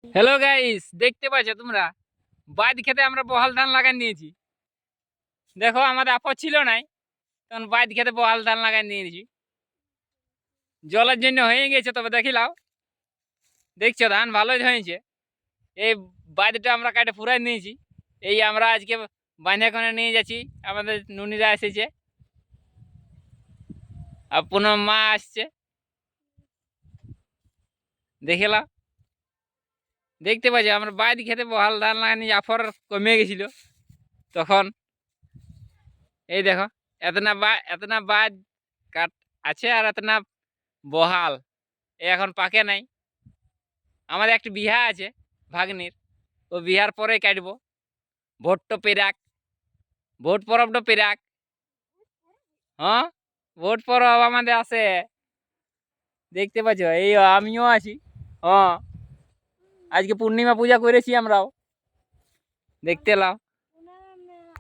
Hello guys, দেখতে পাচ্ছ তোমরা বাদ খেতে আমরা বহাল ধান লাগাই নিয়েছি। দেখো আমাদের আপদ ছিল নাই, তখন বাদ খেতে বহাল ধান লাগাই নিয়েছি। জলের জন্য হয়ে গেছে, তবে দেখিলাও দেখছো ধান ভালোই হয়েছে। এই বাদটা আমরা কাটে ফুরাই নিয়েছি। এই আমরা আজকে বাঁধে করে নিয়ে যাচ্ছি, আমাদের নুনিরা এসেছে আর পুনঃ মা আসছে। দেখিলাম দেখতে পাচ্ছি আমরা বাদ খেতে বহাল ধান লাগানি আফর কমে গেছিল তখন। এই দেখো এতনা বাদ কাট আছে আর এতনা বহাল এখন পাকে নাই। আমাদের একটা বিহা আছে ভাগ্নির, ও বিহার পরে কাটবো। ভোটটো পেরাক, ভোট পরবটা পেরাক। হ্যাঁ, ভোট পরব আমাদের আছে, দেখতে পাচ্ছ। এই আমিও আছি। হ্যাঁ, আজকে পূর্ণিমা পূজা করেছি আমরাও, দেখতে এলাম।